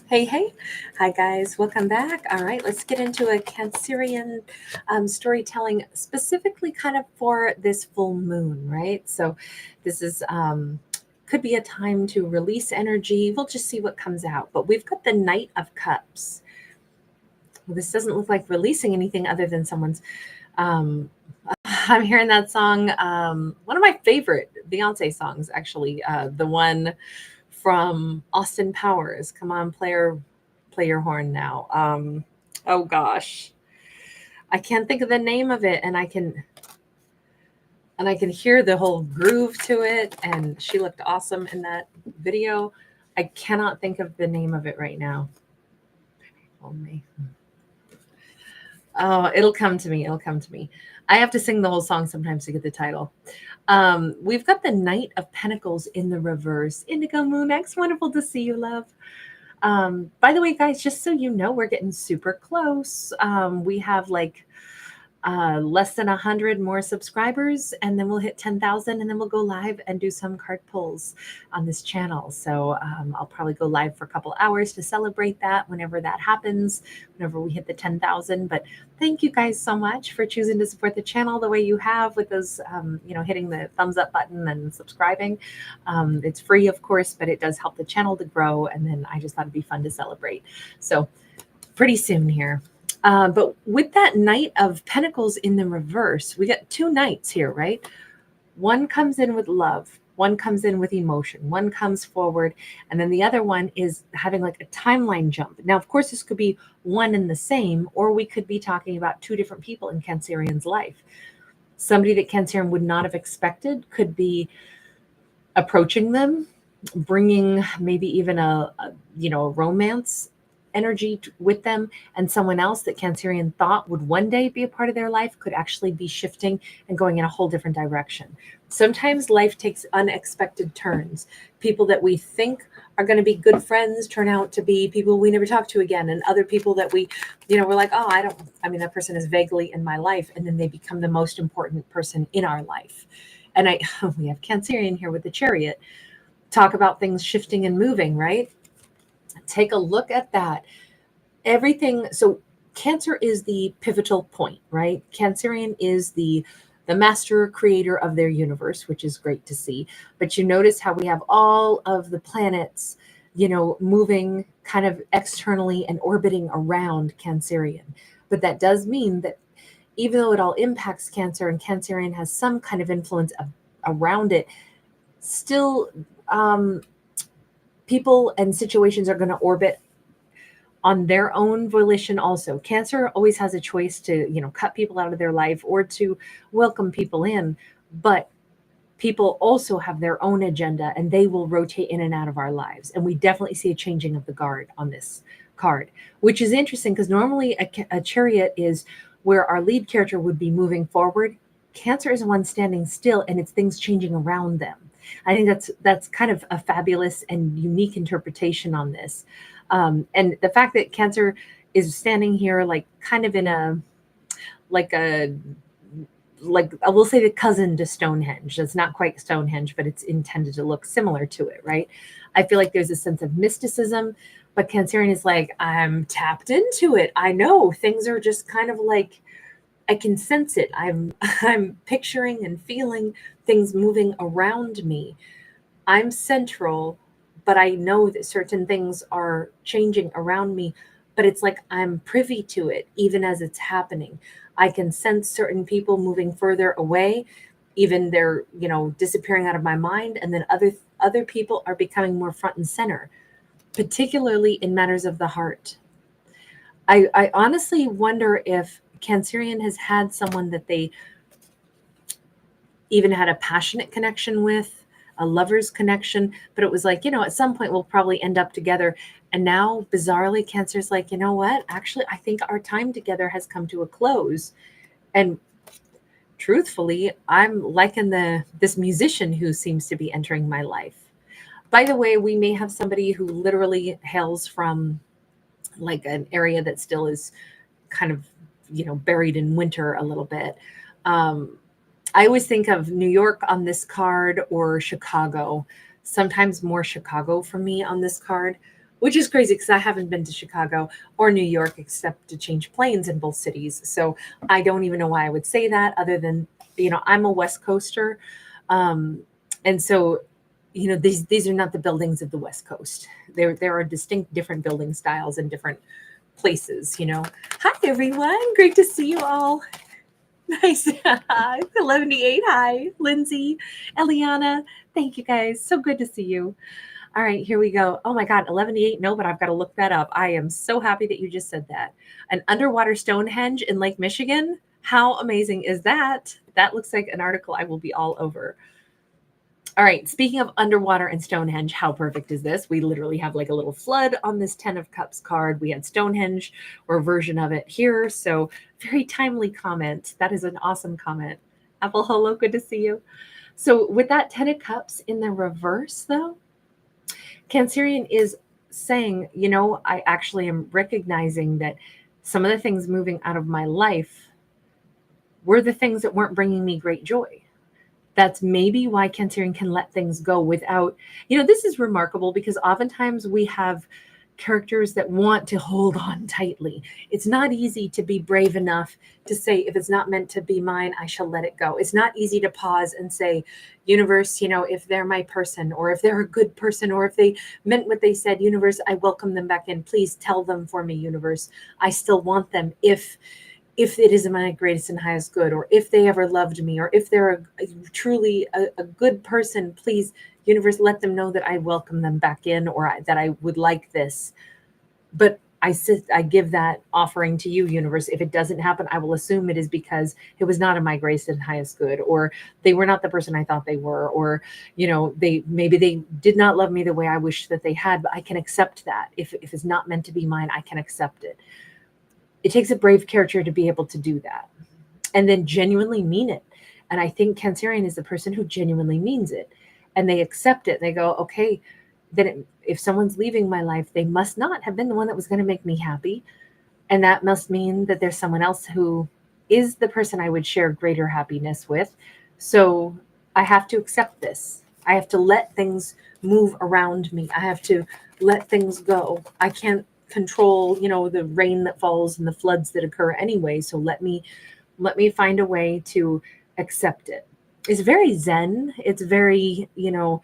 Hey, hey. Hi, guys. Welcome back. All right, let's get into a Cancerian storytelling specifically kind of for this full moon, right? So, this is could be a time to release energy. We'll just see what comes out. But we've got the Knight of Cups. Well, this doesn't look like releasing anything other than someone's. Um, I'm hearing that song. One of my favorite Beyonce songs, actually. The one from Austin Powers. Come on, play your horn now. Oh gosh, I can't think of the name of it, and I can hear the whole groove to it. And she looked awesome in that video. I cannot think of the name of it right now. Oh me. Oh, it'll come to me. It'll come to me. I have to sing the whole song sometimes to get the title. We've got the Knight of Pentacles in the reverse. Indigo Moon X, wonderful to see you, love. By the way, guys, just so you know, we're getting super close. We have like less than 100 more subscribers, and then we'll hit 10,000, and then we'll go live and do some card pulls on this channel. So I'll probably go live for a couple hours to celebrate that whenever that happens, whenever we hit the 10,000. But thank you guys so much for choosing to support the channel the way you have with those, hitting the thumbs up button and subscribing. It's free, of course, but it does help the channel to grow. And then I just thought it'd be fun to celebrate. So pretty soon here. But with that Knight of Pentacles in the reverse, we got two knights here, right? One comes in with love, one comes in with emotion, one comes forward, and then the other one is having like a timeline jump. Now, of course, this could be one and the same, or we could be talking about two different people in Cancerian's life. Somebody that Cancerian would not have expected could be approaching them, bringing maybe even a romance energy with them, and someone else that Cancerian thought would one day be a part of their life could actually be shifting and going in a whole different direction. Sometimes life takes unexpected turns. People that we think are going to be good friends turn out to be people we never talk to again, and other people that we're like, oh, that person is vaguely in my life, and then they become the most important person in our life. And we have Cancerian here with the Chariot. Talk about things shifting and moving, right? Take a look at that. Everything. So Cancer is the pivotal point, right? Cancerian is the master creator of their universe, which is great to see. But you notice how we have all of the planets, moving kind of externally and orbiting around Cancerian. But that does mean that even though it all impacts Cancer and Cancerian has some kind of influence around it, still people and situations are going to orbit on their own volition also. Cancer always has a choice to, cut people out of their life or to welcome people in, but people also have their own agenda and they will rotate in and out of our lives. And we definitely see a changing of the guard on this card, which is interesting because normally a Chariot is where our lead character would be moving forward. Cancer is one standing still, and it's things changing around them. I think that's kind of a fabulous and unique interpretation on this. And the fact that Cancer is standing here like kind of in a I will say the cousin to Stonehenge. It's not quite Stonehenge, but it's intended to look similar to it, right? I feel like there's a sense of mysticism, but Cancerian is like, I'm tapped into it. I know things are just kind of like, I can sense it. I'm picturing and feeling things moving around me. I'm central, but I know that certain things are changing around me, but it's like I'm privy to it even as it's happening. I can sense certain people moving further away, even they're, disappearing out of my mind, and then other people are becoming more front and center, particularly in matters of the heart. I honestly wonder if Cancerian has had someone that they even had a passionate connection with, a lover's connection, but it was like, at some point we'll probably end up together. And now, bizarrely, Cancer's like, you know what? Actually, I think our time together has come to a close. And truthfully, I'm liking this musician who seems to be entering my life. By the way, we may have somebody who literally hails from like an area that still is kind of, buried in winter a little bit. I always think of New York on this card or Chicago, sometimes more Chicago for me on this card. which is crazy because I haven't been to Chicago or New York except to change planes in both cities. So I don't even know why I would say that other than, I'm a West Coaster. Um, and so, these are not the buildings of the West Coast. There are distinct different building styles and different places. Hi, everyone. Great to see you all. Nice. 78. Hi, Lindsay, Eliana. Thank you guys. So good to see you. All right, here we go. Oh my God, 11:8. No, but I've got to look that up. I am so happy that you just said that. An underwater Stonehenge in Lake Michigan. How amazing is that? That looks like an article I will be all over. All right, speaking of underwater and Stonehenge, how perfect is this? We literally have like a little flood on this 10 of Cups card. We had Stonehenge or a version of it here. So very timely comment. That is an awesome comment. Apple, hello, good to see you. So with that 10 of Cups in the reverse though, Cancerian is saying, I actually am recognizing that some of the things moving out of my life were the things that weren't bringing me great joy. That's maybe why Cancerian can let things go without, this is remarkable because oftentimes we have characters that want to hold on tightly. It's not easy to be brave enough to say, if it's not meant to be mine, I shall let it go. It's not easy to pause and say, universe, if they're my person, or if they're a good person, or if they meant what they said, universe, I welcome them back in. Please tell them for me, universe. I still want them if it is my greatest and highest good, or if they ever loved me, or if they're truly a good person, please, universe, let them know that I welcome them back in, or that I would like this. But I give that offering to you, universe. If it doesn't happen, I will assume it is because it was not in my greatest and highest good, or they were not the person I thought they were, or, maybe they did not love me the way I wish that they had, but I can accept that. If it's not meant to be mine, I can accept it. It takes a brave character to be able to do that and then genuinely mean it. And I think Cancerian is the person who genuinely means it, and they accept it. They go, okay, then if someone's leaving my life, they must not have been the one that was going to make me happy. And that must mean that there's someone else who is the person I would share greater happiness with. So I have to accept this. I have to let things move around me. I have to let things go. I can't control, the rain that falls and the floods that occur anyway. So let me find a way to accept it. It's very Zen. It's very, well,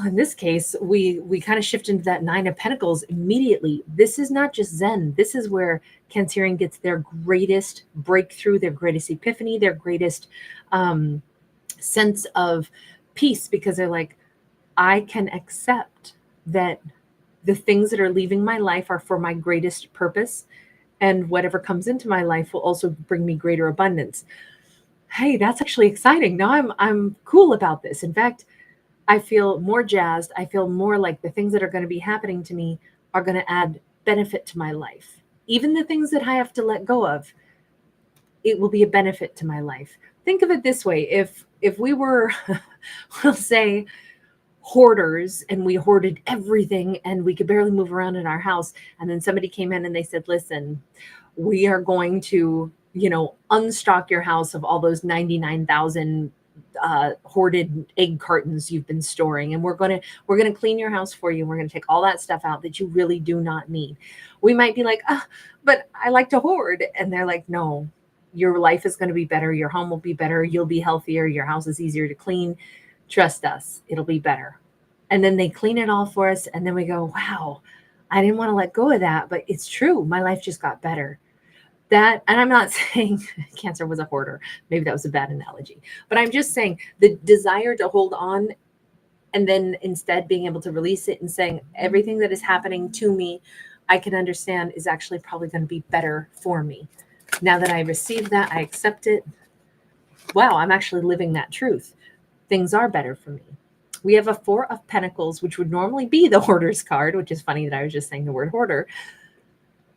in this case, we kind of shift into that 9 of Pentacles immediately. This is not just Zen. This is where Cancerian gets their greatest breakthrough, their greatest epiphany, their greatest sense of peace, because they're like, I can accept that the things that are leaving my life are for my greatest purpose, and whatever comes into my life will also bring me greater abundance. Hey, that's actually exciting. Now I'm cool about this. In fact, I feel more jazzed. I feel more like the things that are going to be happening to me are going to add benefit to my life. Even the things that I have to let go of, it will be a benefit to my life. Think of it this way. If we were, we'll say, hoarders, and we hoarded everything and we could barely move around in our house, and then somebody came in and they said, listen, we are going to unstock your house of all those 99,000 hoarded egg cartons you've been storing, and we're going to clean your house for you, and we're going to take all that stuff out that you really do not need. We might be like, but I like to hoard. And they're like, no, your life is going to be better, your home will be better, you'll be healthier, your house is easier to clean. Trust us, it'll be better. And then they clean it all for us. And then we go, wow, I didn't want to let go of that, but it's true. My life just got better. And I'm not saying Cancer was a hoarder. Maybe that was a bad analogy, but I'm just saying the desire to hold on, and then instead being able to release it and saying everything that is happening to me, I can understand is actually probably going to be better for me. Now that I received that, I accept it. Wow, I'm actually living that truth. Things are better for me. We have a 4 of Pentacles, which would normally be the hoarder's card, which is funny that I was just saying the word hoarder.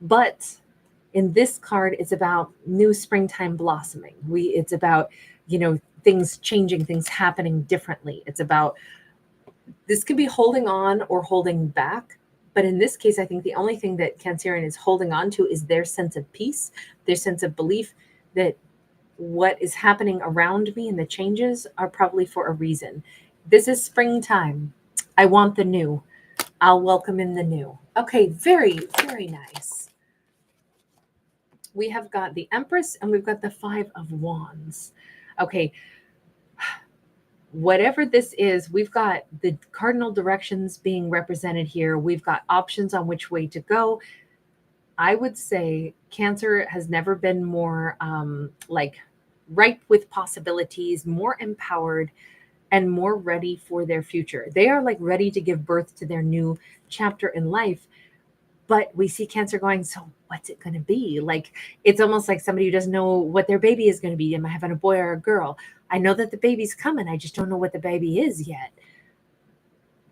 But in this card, it's about new springtime blossoming. It's about, things changing, things happening differently. It's about, this could be holding on or holding back. But in this case, I think the only thing that Cancerian is holding on to is their sense of peace, their sense of belief that what is happening around me and the changes are probably for a reason. This is springtime. I want the new. I'll welcome in the new. Okay, very, very nice. We have got the Empress and we've got the Five of Wands. Okay, whatever this is, we've got the cardinal directions being represented here. We've got options on which way to go. I would say Cancer has never been more like ripe with possibilities, more empowered, and more ready for their future. They are like ready to give birth to their new chapter in life. But we see Cancer going, so what's it going to be? Like, it's almost like somebody who doesn't know what their baby is going to be. Am I having a boy or a girl? I know that the baby's coming. I just don't know what the baby is yet.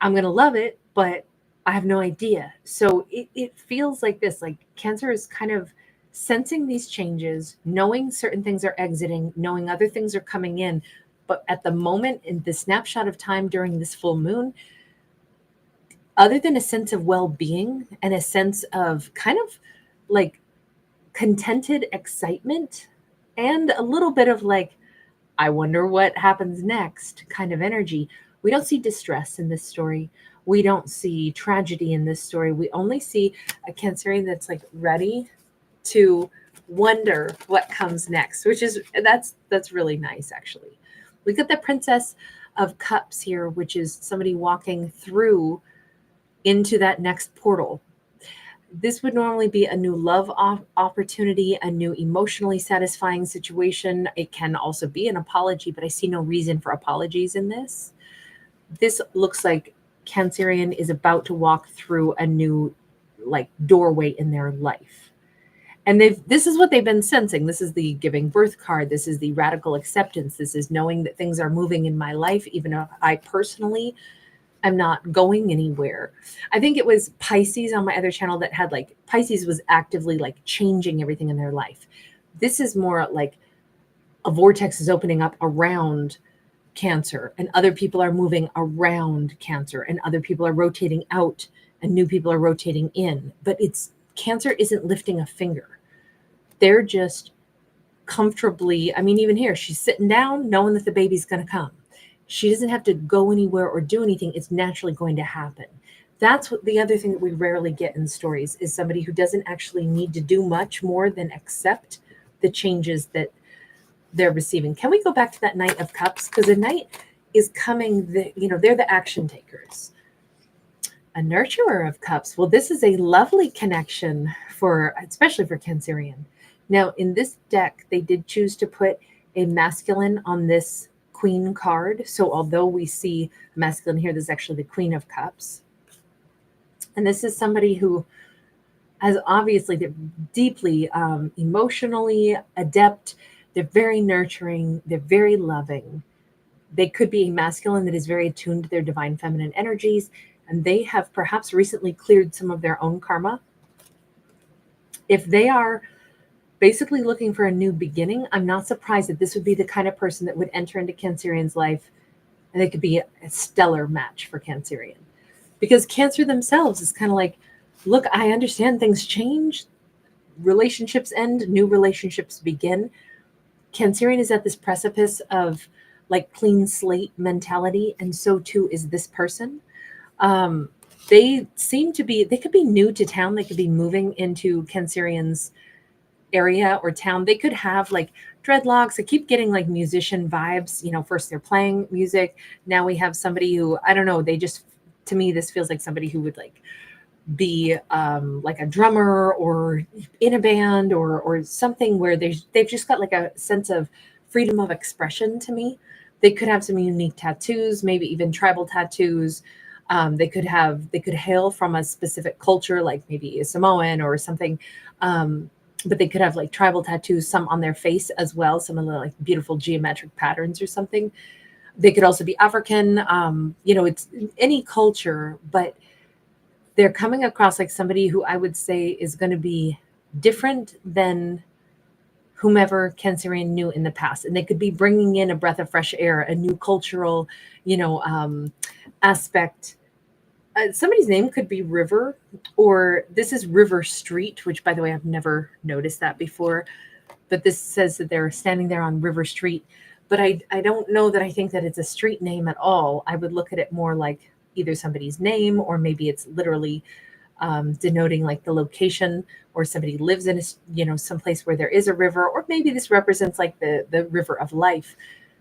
I'm going to love it, but I have no idea. So it feels like this, like Cancer is kind of sensing these changes, knowing certain things are exiting, knowing other things are coming in. But at the moment, in the snapshot of time during this full moon, other than a sense of well-being and a sense of kind of like contented excitement and a little bit of like, I wonder what happens next kind of energy, we don't see distress in this story. We don't see tragedy in this story. We only see a Cancerian that's like ready to wonder what comes next, which is that's really nice actually. We got the Princess of Cups here, which is somebody walking through into that next portal. This would normally be a new love opportunity, a new emotionally satisfying situation. It can also be an apology, but I see no reason for apologies in this. This looks like Cancerian is about to walk through a new like doorway in their life. And this is what they've been sensing. This is the giving birth card. This is the radical acceptance. This is knowing that things are moving in my life, even if I personally am not going anywhere. I think it was Pisces on my other channel that had like Pisces was actively like changing everything in their life. This is more like a vortex is opening up around Cancer and other people are moving around Cancer and other people are rotating out and new people are rotating in. But it's Cancer isn't lifting a finger. They're just comfortably, I mean, even here, she's sitting down knowing that the baby's going to come. She doesn't have to go anywhere or do anything. It's naturally going to happen. That's what the other thing that we rarely get in stories is somebody who doesn't actually need to do much more than accept the changes that they're receiving. Can we go back to that Knight of Cups? Because the Knight is coming, they're the action takers. A Nurturer of Cups. Well, this is a lovely connection especially for Cancerian. Now, in this deck, they did choose to put a masculine on this Queen card. So although we see masculine here, this is actually the Queen of Cups. And this is somebody who has obviously, they're deeply emotionally adept. They're very nurturing. They're very loving. They could be a masculine that is very attuned to their divine feminine energies. And they have perhaps recently cleared some of their own karma. If they are basically looking for a new beginning, I'm not surprised that this would be the kind of person that would enter into Cancerian's life and they could be a stellar match for Cancerian. Because Cancer themselves is kind of like, look, I understand things change, relationships end, new relationships begin. Cancerian is at this precipice of like clean slate mentality, and so too is this person. They seem to be, they could be new to town, they could be moving into Cancerian's area or town. They could have like dreadlocks. I keep getting like musician vibes. First they're playing music. Now we have somebody who, I don't know, they just, to me, this feels like somebody who would like be like a drummer or in a band or something where they've just got like a sense of freedom of expression to me. They could have some unique tattoos, maybe even tribal tattoos. They could hail from a specific culture, like maybe a Samoan or something. But they could have like tribal tattoos, some on their face as well, some of the like beautiful geometric patterns or something. They could also be African, it's any culture, but they're coming across like somebody who I would say is going to be different than whomever Cancerian knew in the past. And they could be bringing in a breath of fresh air, a new cultural, aspect. Somebody's name could be River, or this is River Street, which by the way, I've never noticed that before, but this says that they're standing there on River Street. But I don't know that I think that it's a street name at all. I would look at it more like either somebody's name, or maybe it's literally denoting like the location, or somebody lives in a, someplace where there is a river, or maybe this represents like the river of life.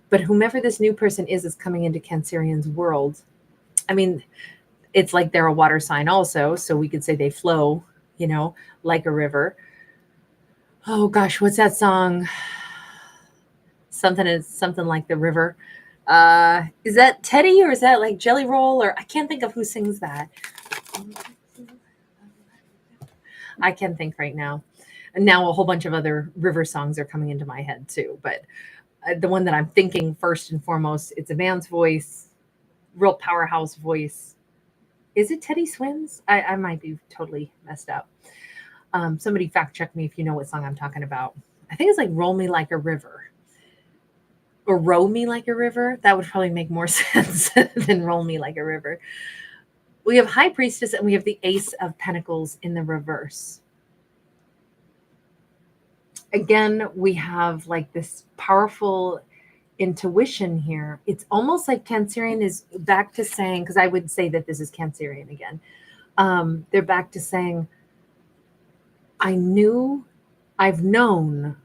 But whomever this new person is coming into Cancerian's world. I mean, it's like they're a water sign also, so we could say they flow, like a river. Oh gosh, what's that song? Something like the river. Is that Teddy, or is that like Jelly Roll, or I can't think of who sings that. I can think right now. And now a whole bunch of other river songs are coming into my head too. But the one that I'm thinking first and foremost, it's a man's voice, real powerhouse voice. Is it Teddy Swims? I might be totally messed up. Somebody fact check me if you know what song I'm talking about. I think it's like Roll Me Like a River. Or Row Me Like a River. That would probably make more sense than Roll Me Like a River. We have High Priestess and we have the Ace of Pentacles in the reverse. Again, we have like this powerful intuition here. It's almost like Cancerian is back to saying, because I would say that this is Cancerian again. They're back to saying, I've known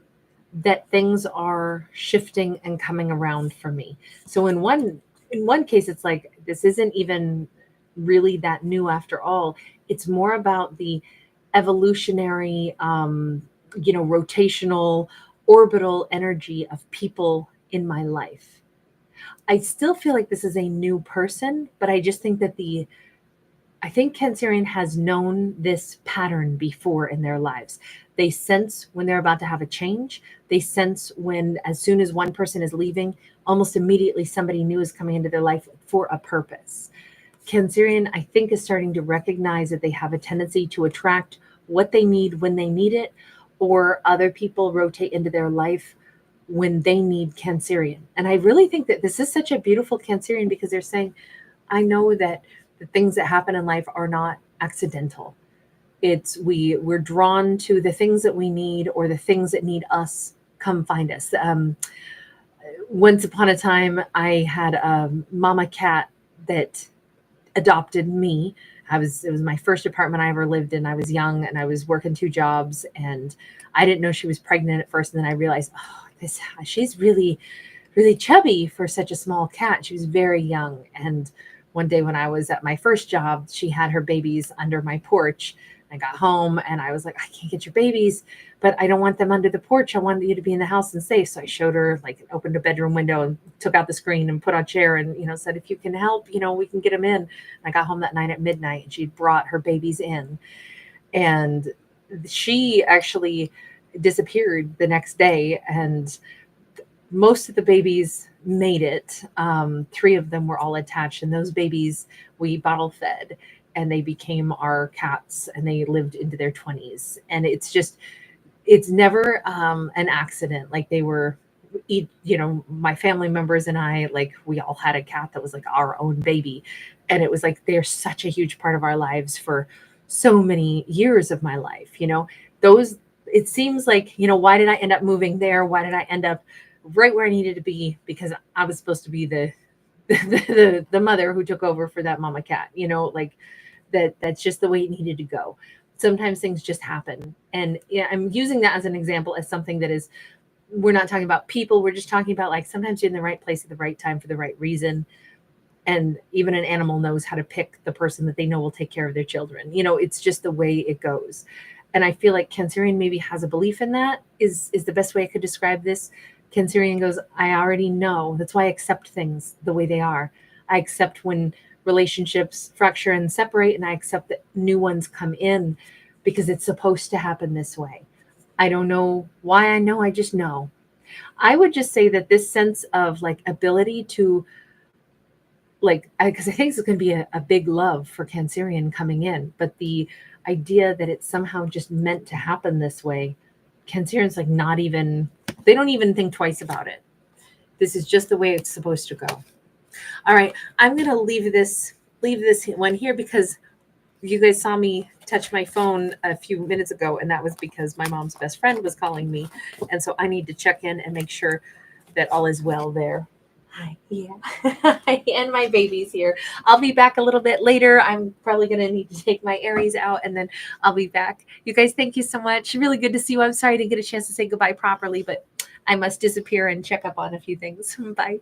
that things are shifting and coming around for me. So in one case, it's like, this isn't even really that new after all. It's more about the evolutionary, rotational, orbital energy of people in my life. I still feel like this is a new person, but I just think that I think Cancerian has known this pattern before in their lives. They sense when they're about to have a change. They sense when, as soon as one person is leaving, almost immediately somebody new is coming into their life for a purpose. Cancerian, I think, is starting to recognize that they have a tendency to attract what they need when they need it, or other people rotate into their life when they need Cancerian. And I really think that this is such a beautiful Cancerian, because they're saying, I know that the things that happen in life are not accidental. We're drawn to the things that we need, or the things that need us come find us. Once upon a time, I had a mama cat that adopted me. It was my first apartment I ever lived in. I was young and I was working 2 jobs, and I didn't know she was pregnant at first. And then I realized, she's really, really chubby for such a small cat. She was very young. And one day when I was at my first job, she had her babies under my porch. I got home and I was like, I can't get your babies, but I don't want them under the porch. I wanted you to be in the house and safe. So I showed her, like, opened a bedroom window and took out the screen and put on a chair and, said, if you can help, we can get them in. And I got home that night at midnight and she brought her babies in, and she actually disappeared the next day. And most of the babies made it. 3 of them were all attached, and those babies we bottle fed, and they became our cats, and they lived into their 20s. And it's never an accident. Like, they were, my family members and I, like, we all had a cat that was like our own baby. And it was like, they're such a huge part of our lives for so many years of my life. It seems like, why did I end up moving there? Why did I end up right where I needed to be? Because I was supposed to be the mother who took over for that mama cat, like that's just the way it needed to go. Sometimes things just happen. And I'm using that as an example, as something that is, we're not talking about people. We're just talking about, like, sometimes you're in the right place at the right time for the right reason. And even an animal knows how to pick the person that they know will take care of their children. It's just the way it goes. And I feel like Cancerian maybe has a belief in that, is the best way I could describe this. Cancerian goes, I already know. That's why I accept things the way they are. I accept when relationships fracture and separate, and I accept that new ones come in, because it's supposed to happen this way. I don't know why I know, I just know. I would just say that this sense of, like, ability to, like, because I think it's going to be a big love for Cancerian coming in, but the idea that it's somehow just meant to happen this way, Cancerian's like, they don't even think twice about it. This is just the way it's supposed to go. All right, I'm going to leave this one here, because you guys saw me touch my phone a few minutes ago, and that was because my mom's best friend was calling me. And so I need to check in and make sure that all is well there. Hi. Yeah. And my baby's here. I'll be back a little bit later. I'm probably going to need to take my Aries out and then I'll be back. You guys, thank you so much. Really good to see you. I'm sorry I didn't get a chance to say goodbye properly, but I must disappear and check up on a few things. Bye.